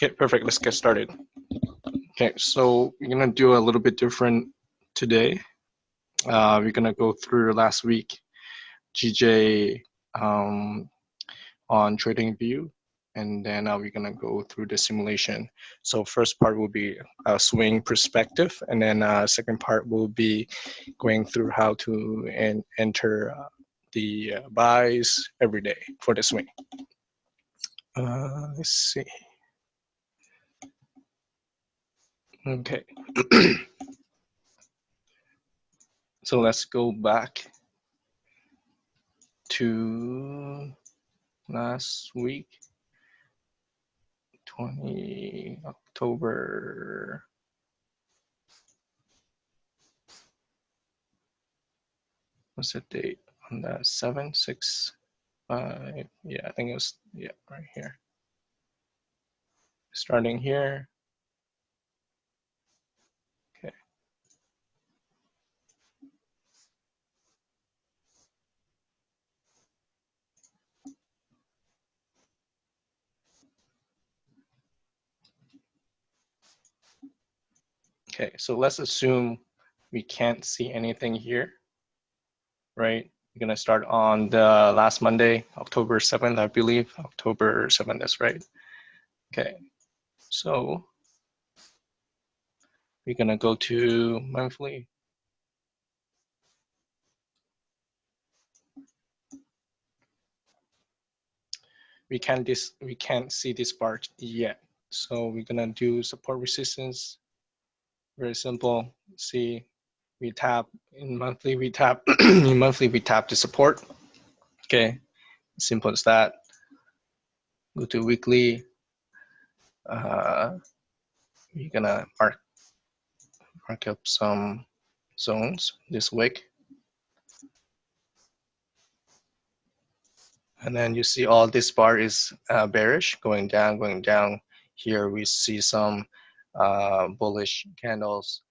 Okay, perfect. Let's get started. Okay, so we're gonna do a little bit different today. We're gonna go through last week GJ on TradingView, and then we're gonna go through the simulation. So first part will be a swing perspective, and then second part will be going through how to enter the buys every day for the swing. Let's see. Okay. So let's go back to last week, 20 October. What's the date on that? 7, 6, 5. Yeah, I think it was, yeah, right here. Starting here. Okay. Okay, so let's assume we can't see anything here, right? We're gonna start on the last Monday, October 7th, I believe. October 7th, that's right. Okay, so we're gonna go to monthly. We can't see this bar yet. So we're gonna do support resistance. Very simple. See, we tap in monthly, we tap in monthly, we tap the support. Okay, simple as that. Go to weekly. We're gonna mark up some zones this week. And then you see all this bar is bearish, going down, going down. Here we see some bullish candles.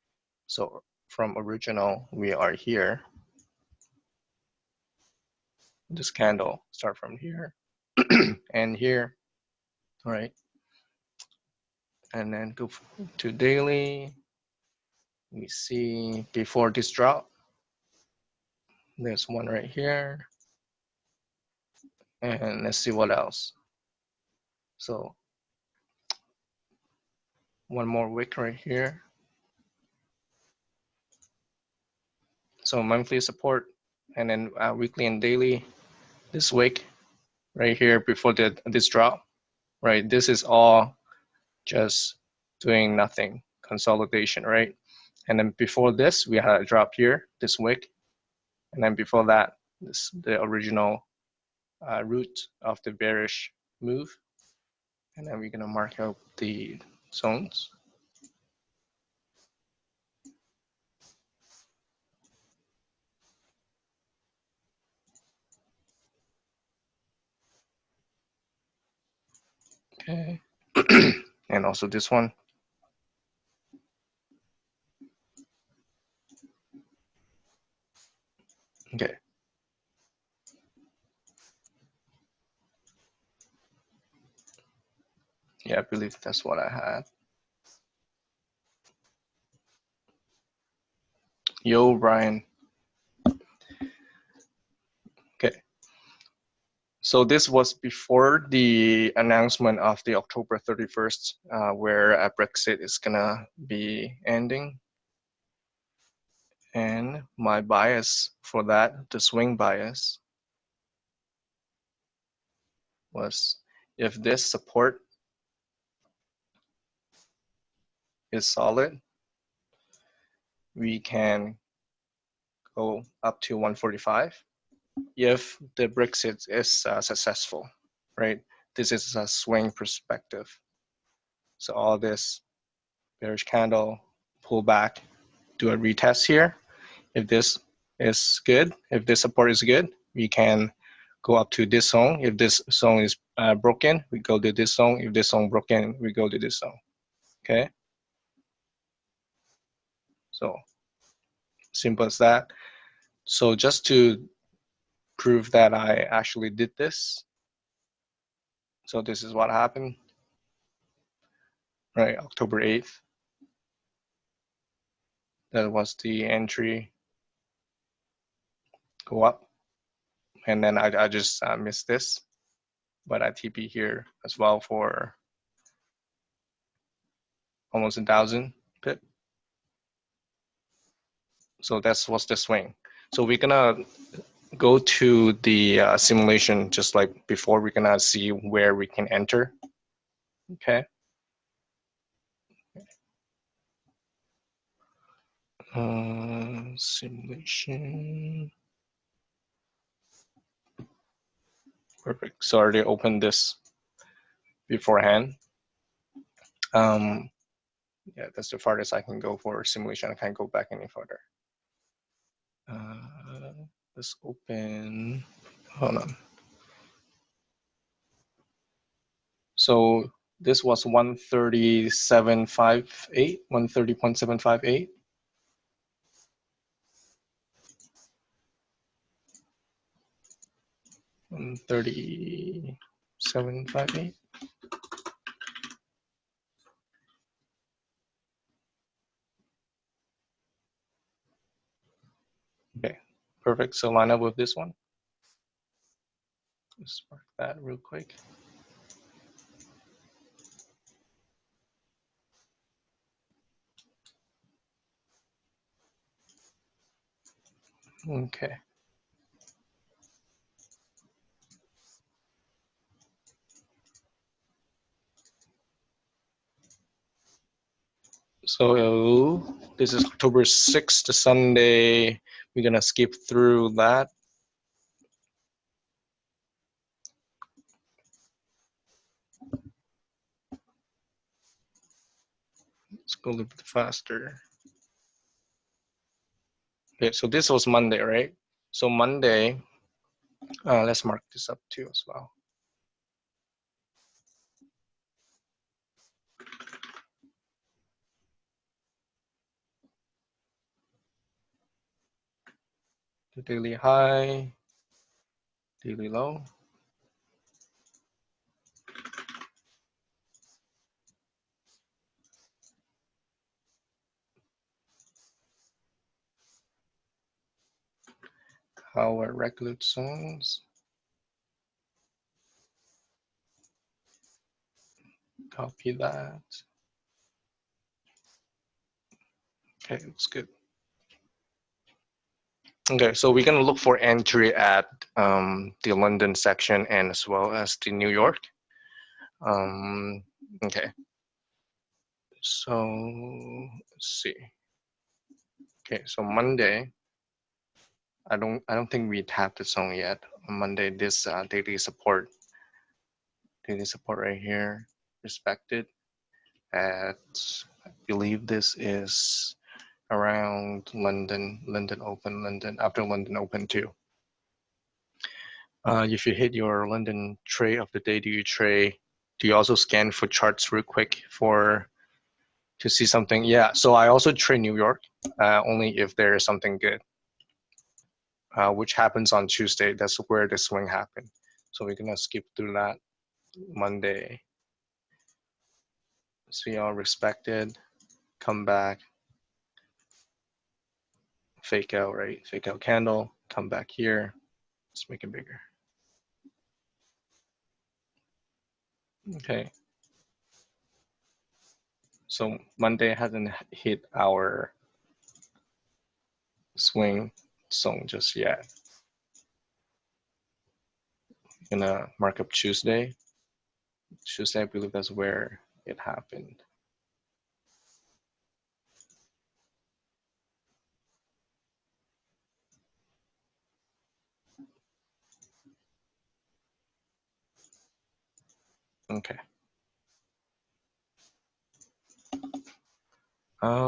So from original, we are here. This candle start from here and here, all right? And then go to daily. We see before this drop, there's one right here. And let's see what else. So one more wick right here. So monthly support, and then weekly and daily. This wick right here before this drop, right? This is all just doing nothing, consolidation, right? And then before this, we had a drop here, this wick, and then before that, the original root of the bearish move. And then we're gonna mark out the zones. Okay, and also this one. Okay. Yeah, I believe that's what I had. Yo, Brian. Okay. So this was before the announcement of the October 31st, where Brexit is gonna be ending. And my bias for that, the swing bias, was if this support is solid, we can go up to 145 if the BREXIT is successful, right? This is a swing perspective. So all this bearish candle, pull back, do a retest here. If this is good, if this support is good, we can go up to this zone. If this zone is broken, we go to this zone. If this zone broken, we go to this zone. Okay. So simple as that. So just to prove that I actually did this, so this is what happened. right? October 8th. That was the entry go up. And then I just missed this, but I TP here as well for almost 1,000 pip. So that's what's the swing. So we're gonna go to the simulation just like before. We're gonna see where we can enter. Okay. Simulation. Perfect. So I already opened this beforehand. Yeah, that's the farthest I can go for simulation. I can't go back any further. Let's open. Hold on. So this was 130.758, 130.758. 130.758. Okay, perfect. So line up with this one. Let's mark that real quick. Okay. So this is October 6th, the Sunday. We're gonna skip through that. Let's go a little bit faster. Okay, so this was Monday, right? So Monday, let's mark this up too as well. The daily high, daily low. Our reclute zones. Copy that. Okay, looks good. Okay, so we're gonna look for entry at the London section and as well as the New York. Okay, so let's see. Okay, so Monday, I don't think we tapped the zone yet. On Monday, this daily support right here, respected at, I believe this is around London Open, after London Open too. If you hit your London trade of the day, do you also scan for charts real quick to see something? Yeah, so I also trade New York, only if there is something good, which happens on Tuesday. That's where the swing happened. So we're gonna skip through that. Monday, see all respected, come back, fake out, right? Fake out candle, come back here. Let's make it bigger. Okay. So Monday hasn't hit our swing zone just yet. Gonna mark up Tuesday. Tuesday, I believe that's where it happened. Okay.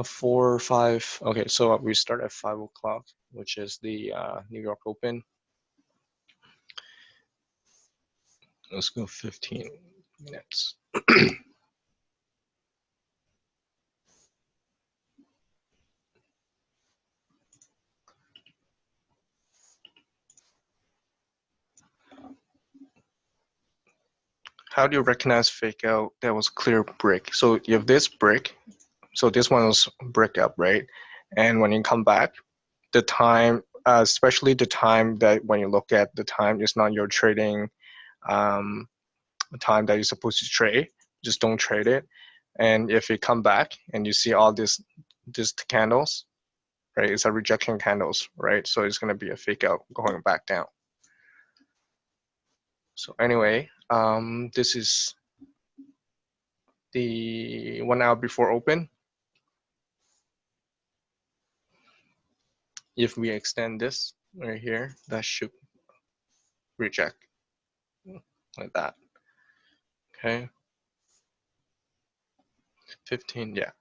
4, 5. Okay, so we start at 5 o'clock, which is the New York Open. Let's go 15 minutes. how do you recognize fake out? That was clear break. So you have this break. So this one was break up, right? And when you come back, the time, especially the time that when you look at the time, it's not your trading um, time that you're supposed to trade. Just don't trade it. And if you come back and you see all these candles, right? It's a rejection candles, right? So it's gonna be a fake out going back down. So anyway, this is the 1 hour before open. If we extend this right here, that should reject like that. Okay, 15, yeah,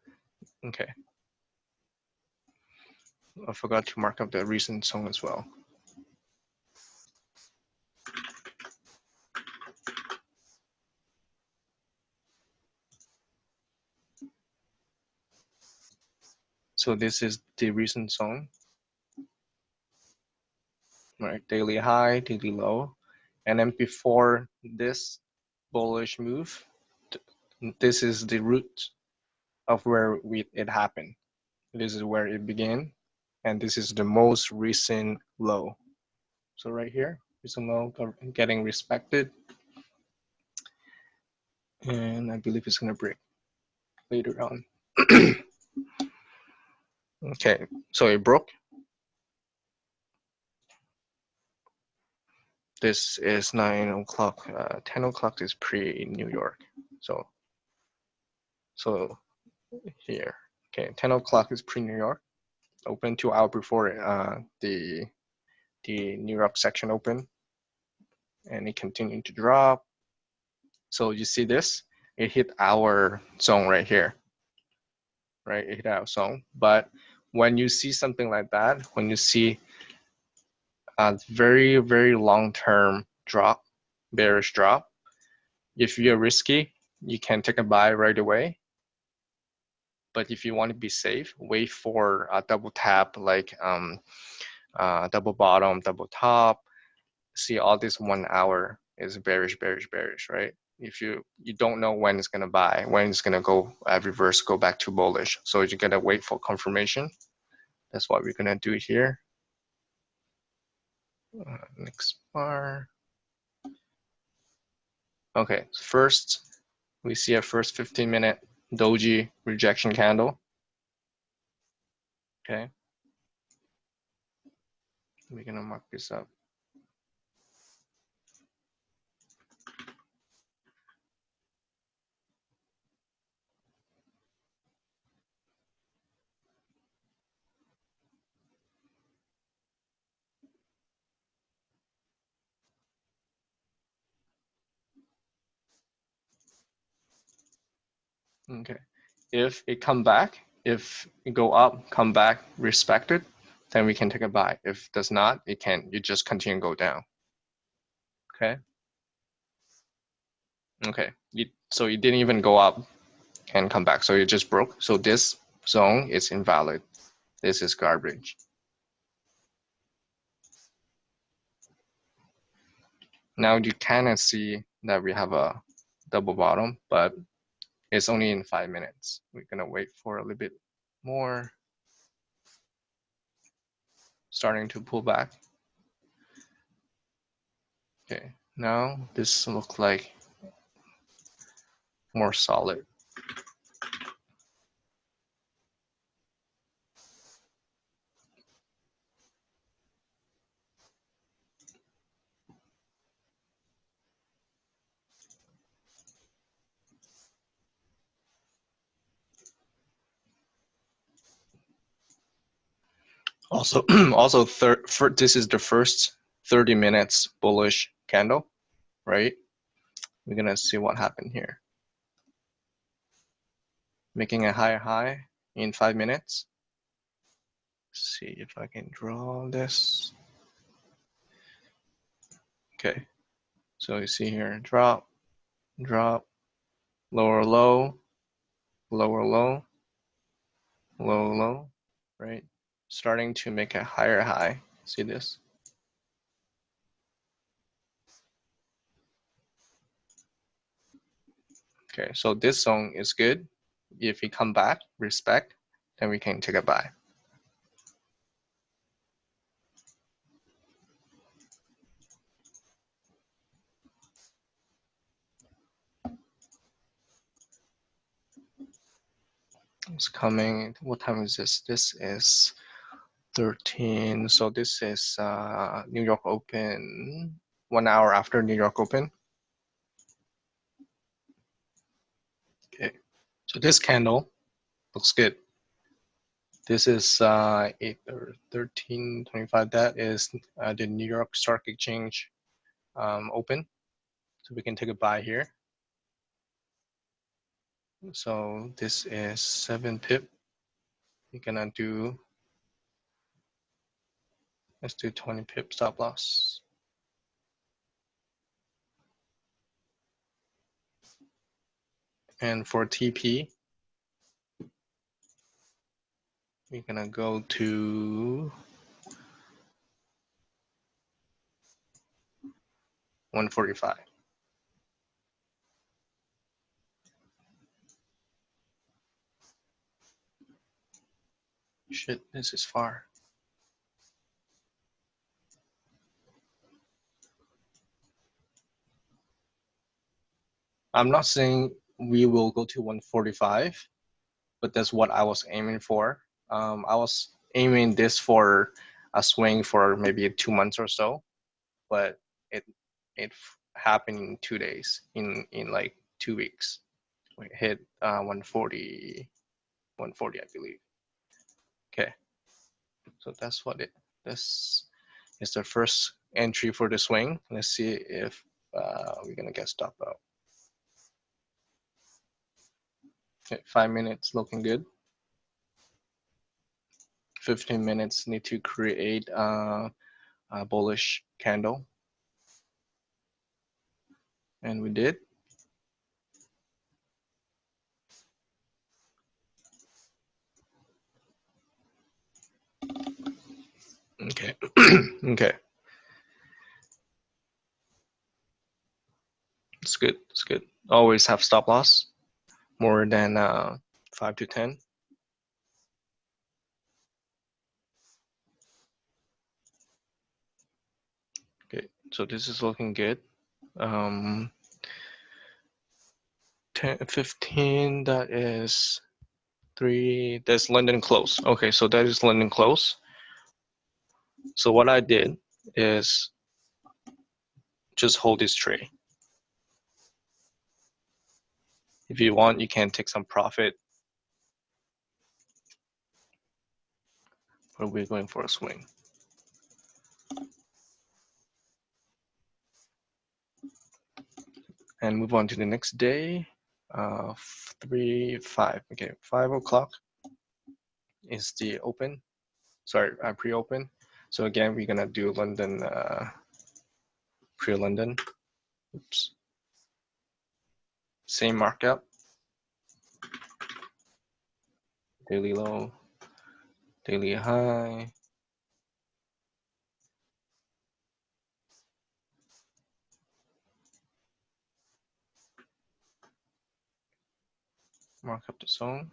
okay. I forgot to mark up the recent zone as well. So this is the recent zone, right? Daily high, daily low. And then before this bullish move, this is the root of where it happened. This is where it began. And this is the most recent low. So right here, recent low getting respected. And I believe it's gonna break later on. Okay, so it broke. This is 9 o'clock. 10 o'clock is pre-New York. So here, okay, 10 o'clock is pre-New York. Open 2 hours before the New York section open, and it continued to drop. So you see this? It hit our zone right here, right? It hit our zone. But when you see something like that, when you see a very, very long-term drop, bearish drop, if you're risky, you can take a buy right away. But if you want to be safe, wait for a double tap, like double bottom, double top. See all this 1 hour is bearish, bearish, bearish, right? If you don't know when it's gonna buy, when it's gonna go reverse, go back to bullish. So you gotta wait for confirmation. That's what we're gonna do here. Next bar. Okay, first we see a first 15-minute doji rejection candle. Okay, we're gonna mark this up. Okay, if it come back, if it go up, come back, respected, then we can take a buy. If it does not, it can, you just continue to go down. Okay. Okay. So it didn't even go up and come back. So it just broke. So this zone is invalid. This is garbage. Now you cannot see that we have a double bottom, but it's only in 5 minutes. We're gonna wait for a little bit more. Starting to pull back. Okay, now this looks like more solid. Also, this is the first 30 minutes bullish candle, right? We're gonna see what happened here. Making a higher high in 5 minutes. Let's see if I can draw this. Okay, so you see here, drop, drop, lower low, lower low, low low, right? Starting to make a higher high. See this? Okay, so this zone is good. If we come back, respect, then we can take a buy. It's coming. What time is this? This is 13. So this is New York Open, 1 hour after New York Open. Okay, so this candle looks good. This is 8 or 13.25. That is the New York Stock Exchange open. So we can take a buy here. So this is 7 pip. We're gonna do, let's do 20 pip stop loss. And for TP, we're gonna go to 145. Shit, this is far. I'm not saying we will go to 145, but that's what I was aiming for. I was aiming this for a swing for maybe 2 months or so, but it happened in 2 days, in like 2 weeks. We hit 140, I believe. Okay, so that's what this is, the first entry for the swing. Let's see if we're gonna get stopped out. Okay, 5 minutes looking good. 15 minutes need to create a bullish candle, and we did. Okay. Okay, it's good. It's good. Always have stop loss more than 5 to 10. Okay, so this is looking good. 10, 15, that is 3, that's London close. Okay, so that is London close. So what I did is just hold this trade. If you want, you can take some profit, but we're going for a swing. And move on to the next day. 3, 5. Okay, 5 o'clock is the open. Sorry, pre-open. So again, we're gonna do London, pre-London. Oops. Same markup. Daily low, daily high. Mark up the zone.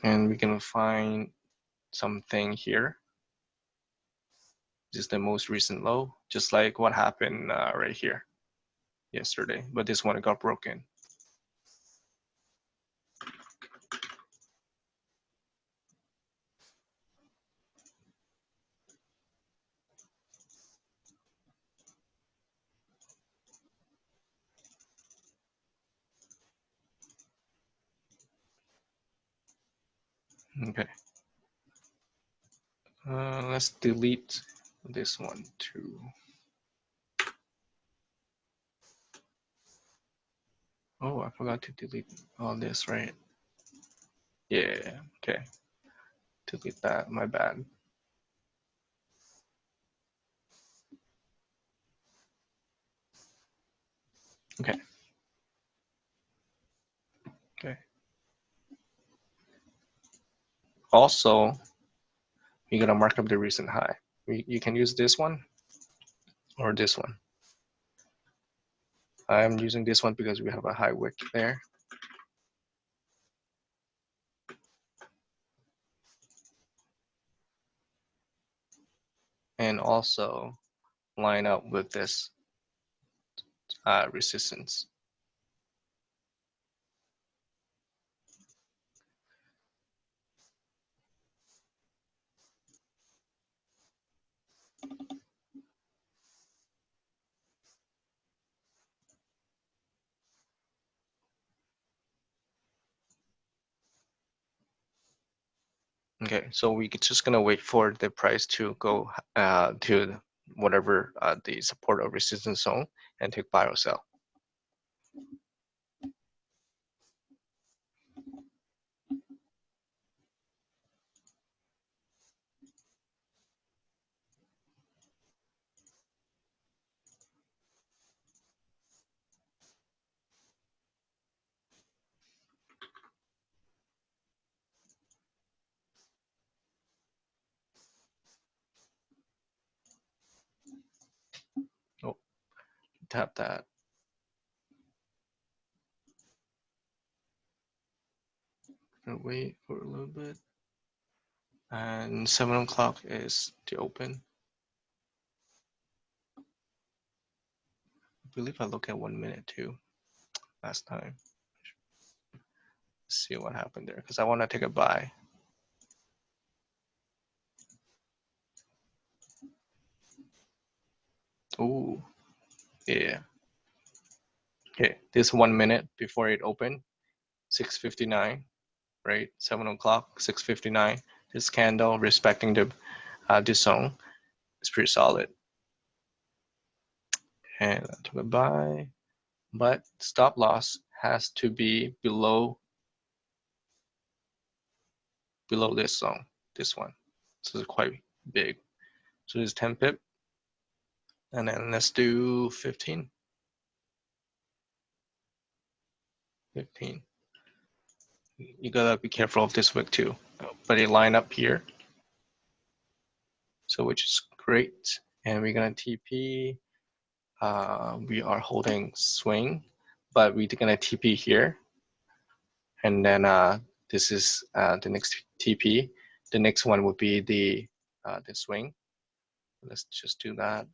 And we're gonna find something here. This is the most recent low, just like what happened right here yesterday, but this one got broken. Okay. Let's delete this one too. Oh, I forgot to delete all this, right? Yeah, okay. Delete that, my bad. Okay. Okay. Also, you're gonna mark up the recent high. You can use this one or this one. I'm using this one because we have a high wick there. And also line up with this resistance. Okay, so we're just gonna wait for the price to go to whatever the support or resistance zone and take buy or sell. Oh, tap that. Wait for a little bit. And 7 o'clock is the open. I believe I looked at 1 minute too last time. Let's see what happened there because I want to take a buy. Ooh, yeah. Okay, this 1 minute before it opened, 6:59, right? 7 o'clock, 6:59. This candle respecting the this zone is pretty solid. And I took a buy, but stop loss has to be below this zone, this one. So it's quite big. So this is 10 pip, and then let's do 15. 15. You gotta be careful of this wick too, but it line up here, so which is great. And we're gonna TP. We are holding swing, but we're gonna TP here, and then this is the next TP. The next one would be the swing. Let's just do that.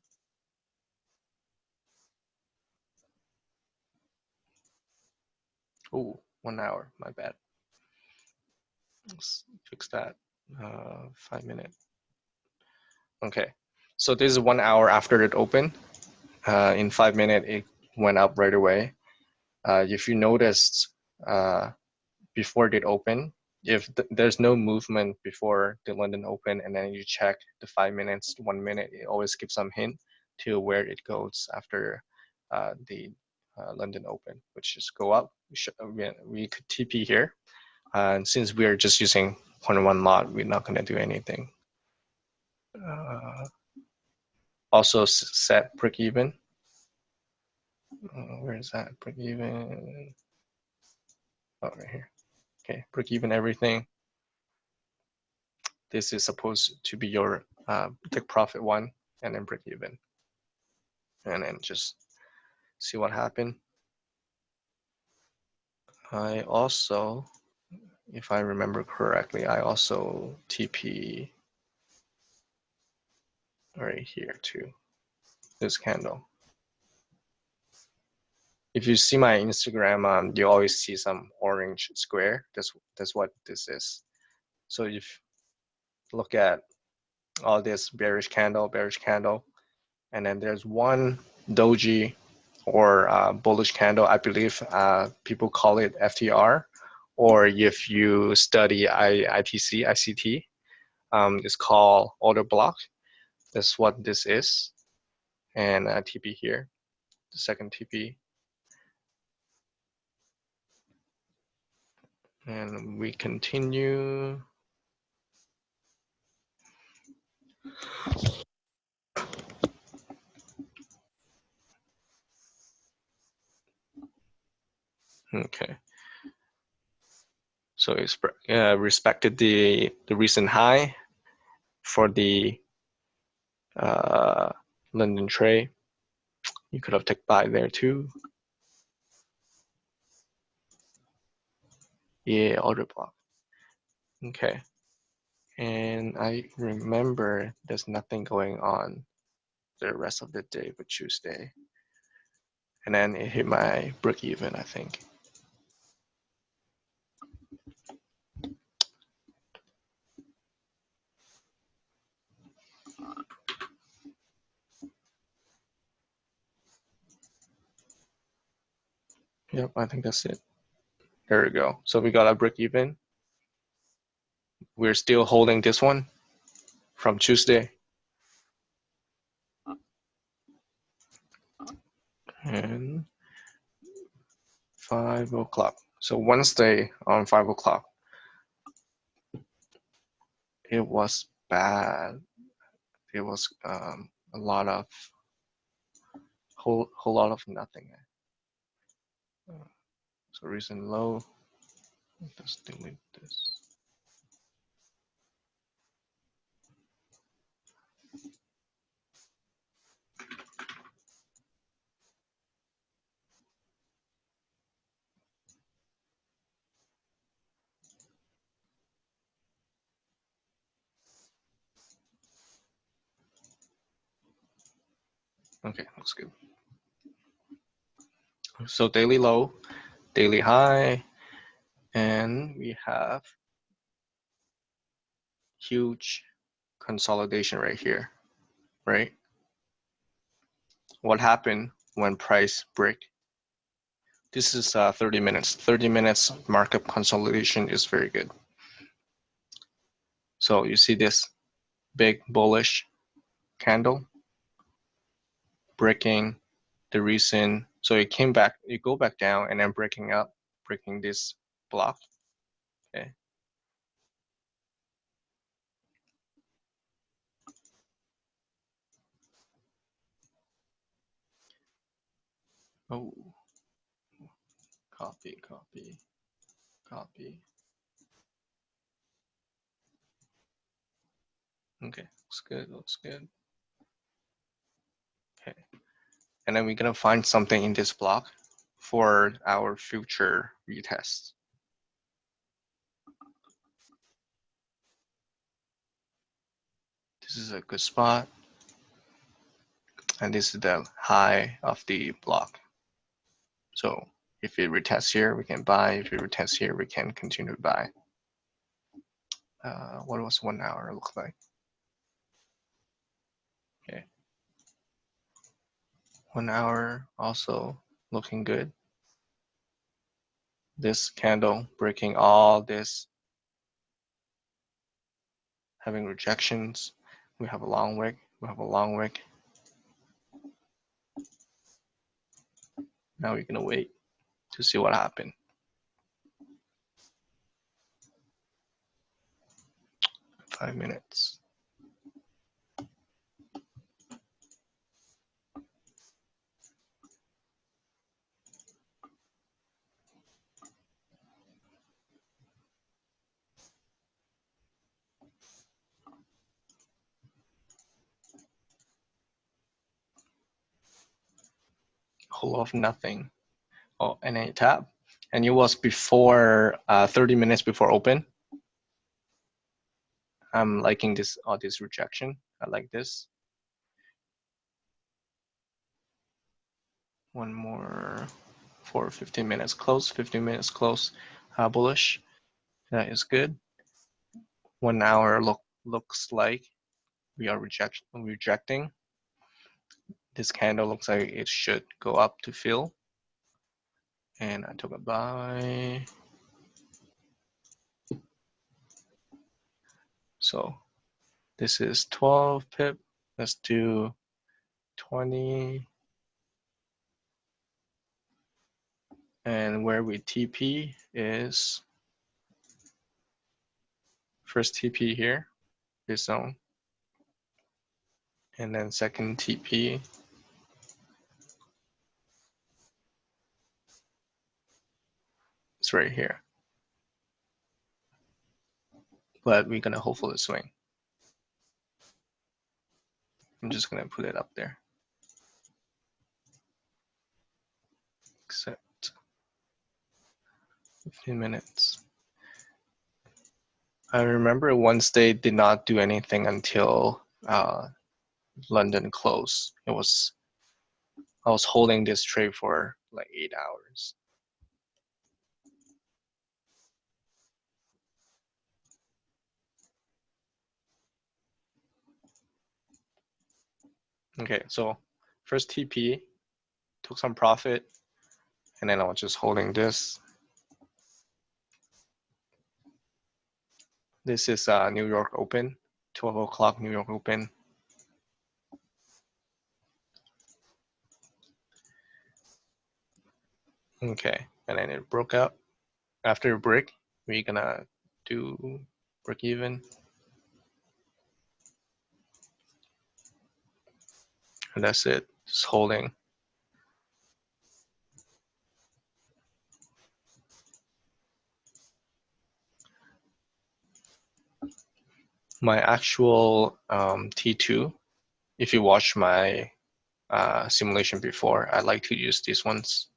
Oh, 1 hour, my bad. Let's fix that. 5 minutes. Okay, so this is 1 hour after it opened. In 5 minutes, it went up right away. If you noticed before it opened, if there's no movement before the London Open, and then you check the 5 minutes, 1 minute, it always gives some hint to where it goes after the London Open, which is go up. We could TP here, and since we are just using 0.1 lot, we're not going to do anything. Also set break even. Where is that break even? Oh, right here. Okay, break even everything. This is supposed to be your take profit one, and then break even, and then just see what happened. I also, if I remember correctly, I also TP right here too. This candle. If you see my Instagram, you always see some orange square. That's what this is. So if you look at all this bearish candle, and then there's one doji or bullish candle. I believe people call it FTR, or if you study ICT, it's called order block. That's what this is. And TP here, the second TP. And we continue. Okay. So it's respected the recent high for the London trade. You could have taken buy there too. Yeah, order block. Okay. And I remember there's nothing going on the rest of the day for Tuesday. And then it hit my break even, I think. Yep, I think that's it. There we go. So we got a break even. We're still holding this one from Tuesday. And 5 o'clock. So Wednesday on 5 o'clock, it was bad. It was a lot of, whole lot of nothing. So recent low, let's delete this. Okay, looks good. So daily low, daily high, and we have huge consolidation right here, right? What happened when price break? This is 30 minutes. 30 minutes markup consolidation is very good. So you see this big bullish candle breaking the recent, so it came back, it go back down and then breaking up, breaking this block. Okay. Oh, copy, copy, copy. Okay, looks good, looks good. Okay, and then we're gonna find something in this block for our future retest. This is a good spot, and this is the high of the block. So if it retests here, we can buy. If it retests here, we can continue to buy. What was 1 hour look like? Okay, 1 hour also looking good. This candle breaking all this, having rejections. We have a long wick. We have a long wick. Now we're gonna wait to see what happened. 5 minutes. Whole of nothing. Oh, and then tap. And it was before 30 minutes before open. I'm liking this, all this rejection. I like this. One more for 15 minutes close, 15 minutes close, bullish. That is good. 1 hour looks like we are rejecting. This candle looks like it should go up to fill. And I took a buy. So this is 12 pip. Let's do 20. And where we TP is first TP here, this zone. And then second TP is right here. But we're gonna hopefully swing. I'm just gonna put it up there. Except 15 minutes. I remember once they did not do anything until London closed. I was holding this trade for like 8 hours. Okay, so first TP, took some profit, and then I was just holding this. This is New York Open, 12 o'clock New York Open. Okay, and then it broke up. After a break, we're gonna do break even. And that's it, just holding. My actual T2, if you watch my simulation before, I like to use these ones.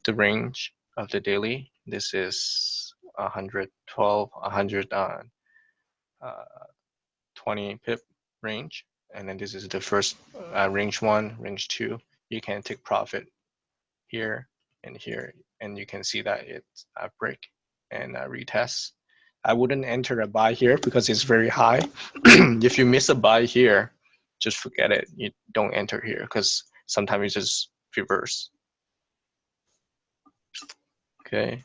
The range of the daily, this is 112, 120 pip range. And then this is the first range 1, range 2. You can take profit here and here, and you can see that it's a break and a retest. I wouldn't enter a buy here because it's very high. If you miss a buy here, just forget it. You don't enter here because sometimes it's just reverse. Okay.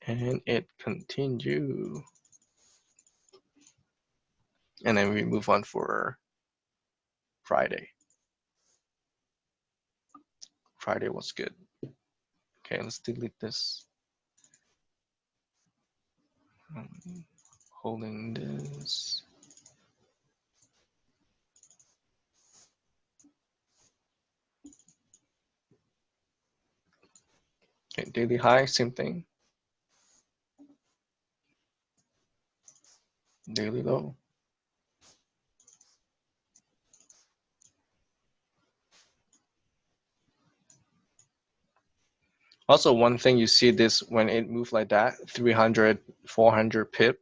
And it continue. And then we move on for Friday. Friday was good. Okay, let's delete this. Holding this. Okay, daily high, same thing. Daily low. Also, one thing you see this when it moves like that, 300, 400 pip,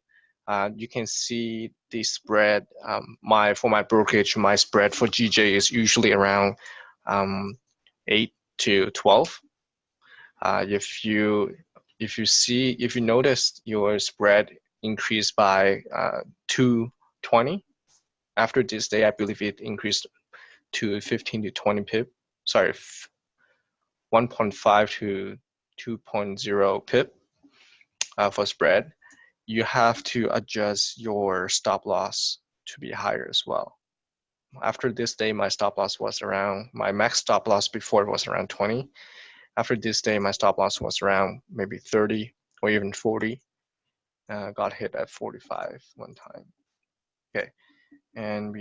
you can see the spread. For my brokerage, my spread for GJ is usually around 8 to 12. If you notice your spread increased by 220 after this day, I believe it increased to 15 to 20 pip. Sorry, 1.5 to 2.0 pip for spread. You have to adjust your stop loss to be higher as well. After this day, my stop loss was around, my max stop loss before was around 20. After this day, my stop loss was around maybe 30 or even 40. Got hit at 45 one time. Okay, and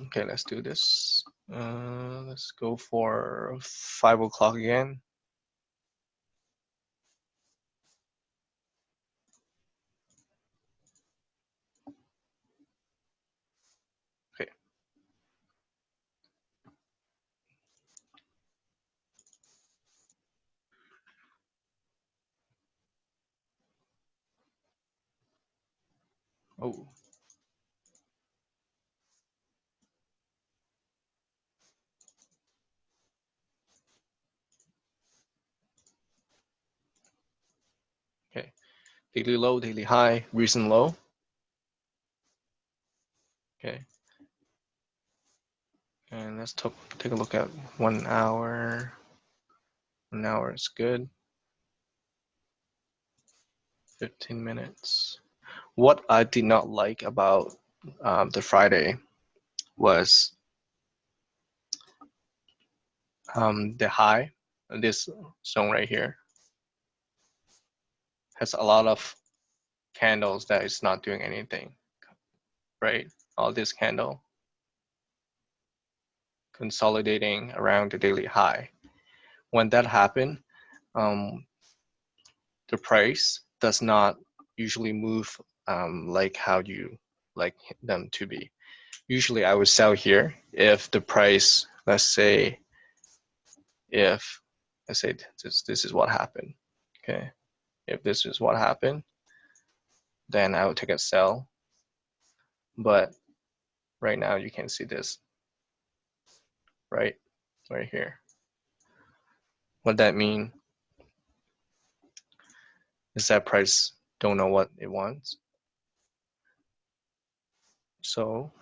okay, let's do this. Let's go for 5 o'clock again. Okay. Oh. Okay. Daily low, daily high, recent low. Okay. And let's take a look at 1 hour. 1 hour is good. 15 minutes. What I did not like about the Friday was the high. This zone right here has a lot of candles that is not doing anything, right? All this candle consolidating around the daily high. When that happens, the price does not usually move like how you like them to be. Usually I would sell here if the price, let's say this is what happened. Okay, if this is what happened, then I would take a sell. But right now you can see this right here. What that mean is that price don't know what it wants. So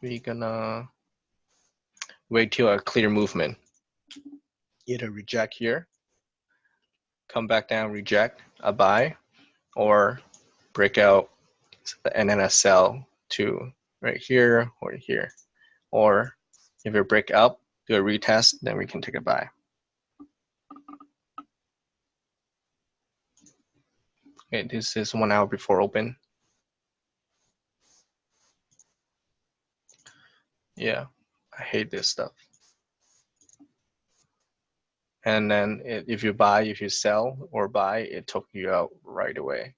we're gonna wait till a clear movement. Either reject here, come back down, reject a buy, or break out and then a sell to right here or here. Or if it break up, do a retest, then we can take a buy. Okay, this is 1 hour before open. Yeah, I hate this stuff. And then if you buy, if you sell or buy, it took you out right away.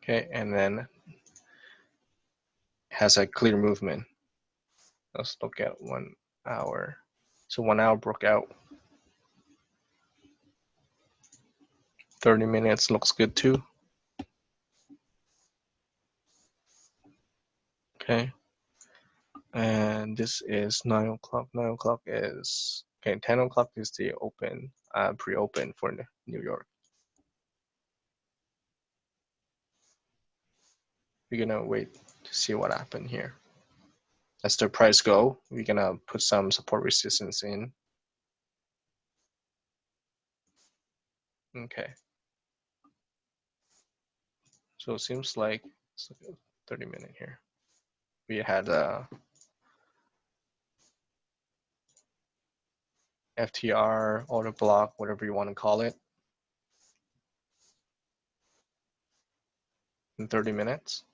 Okay, and then has a clear movement. Let's look at 1 hour. So 1 hour broke out. 30 minutes looks good too. Okay. And this is 9 o'clock. 9 o'clock is, okay, 10 o'clock is the open, pre-open for New York. We're gonna wait to see what happened here. As the price go, we're gonna put some support resistance in. Okay. So it seems like it's 30 minutes here. We had a FTR, order block, whatever you want to call it, in 30 minutes.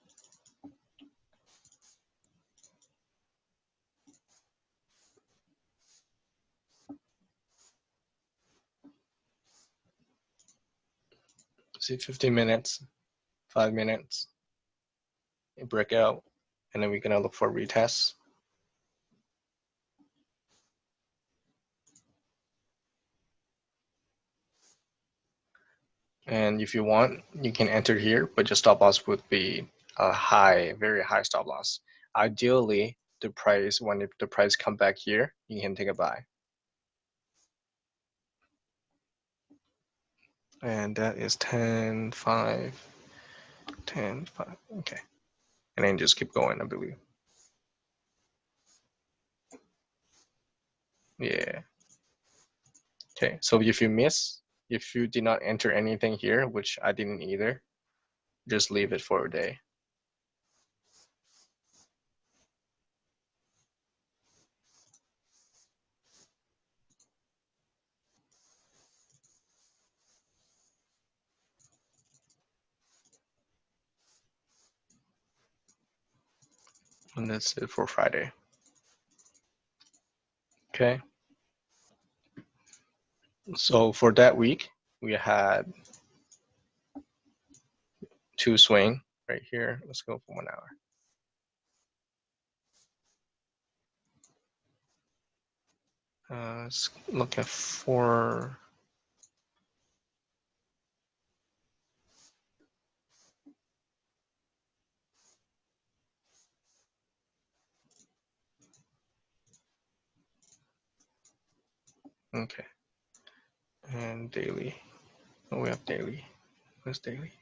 See 15 minutes, 5 minutes, breakout, and then we're gonna look for retests. And if you want, you can enter here, but your stop loss would be a high, very high stop loss. Ideally, the price, if the price come back here, you can take a buy. And that is 10, 5, 10, 5, okay. And then just keep going, I believe. Yeah. Okay, so if you miss, if you did not enter anything here, which I didn't either, just leave it for a day. And that's it for Friday. Okay. So for that week, we had 2 swing right here. Let's go for 1 hour. Let's look at 4. Okay. And daily. Oh, we have daily. What's daily?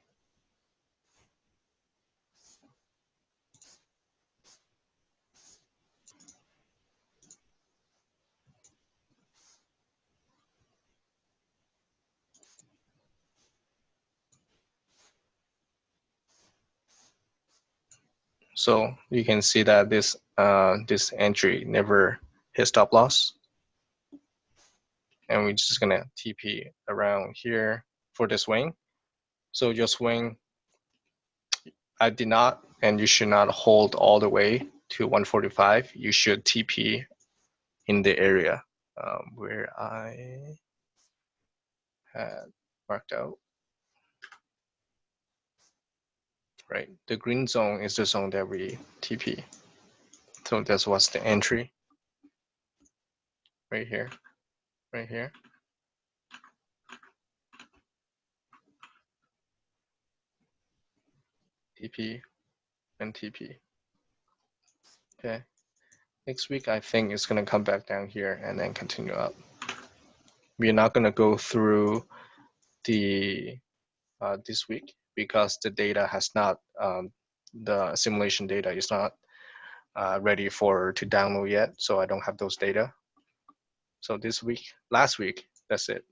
So you can see that this entry never hit stop loss. And we're just gonna TP around here for the swing. So your swing, I did not, and you should not hold all the way to 145. You should TP in the area where I had marked out. right? The green zone is the zone that we TP. So that's what's the entry right here, right here. TP and TP. Okay. Next week, I think it's going to come back down here and then continue up. We're not going to go through the this week because the data has not, the simulation data is not ready to download yet. So I don't have those data. So this week, last week, that's it.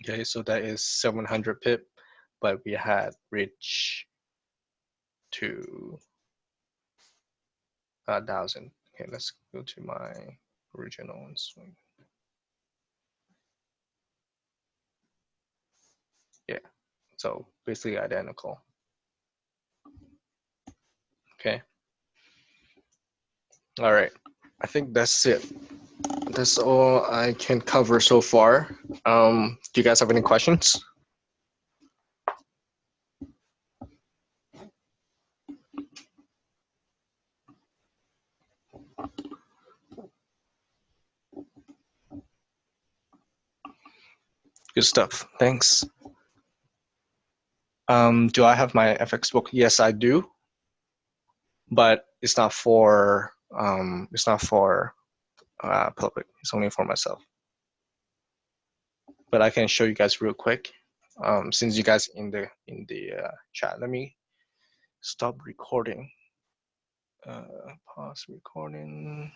Okay, so that is 700 pip, but we had reached to 1,000. Okay, let's go to my original swing. Yeah, so basically identical. Okay. All right. I think that's it. That's all I can cover so far. Do you guys have any questions? Good stuff. Thanks. Do I have my FX book? Yes, I do. But it's not for public. It's only for myself. But I can show you guys real quick. Since you guys in the chat, let me stop recording. Pause recording.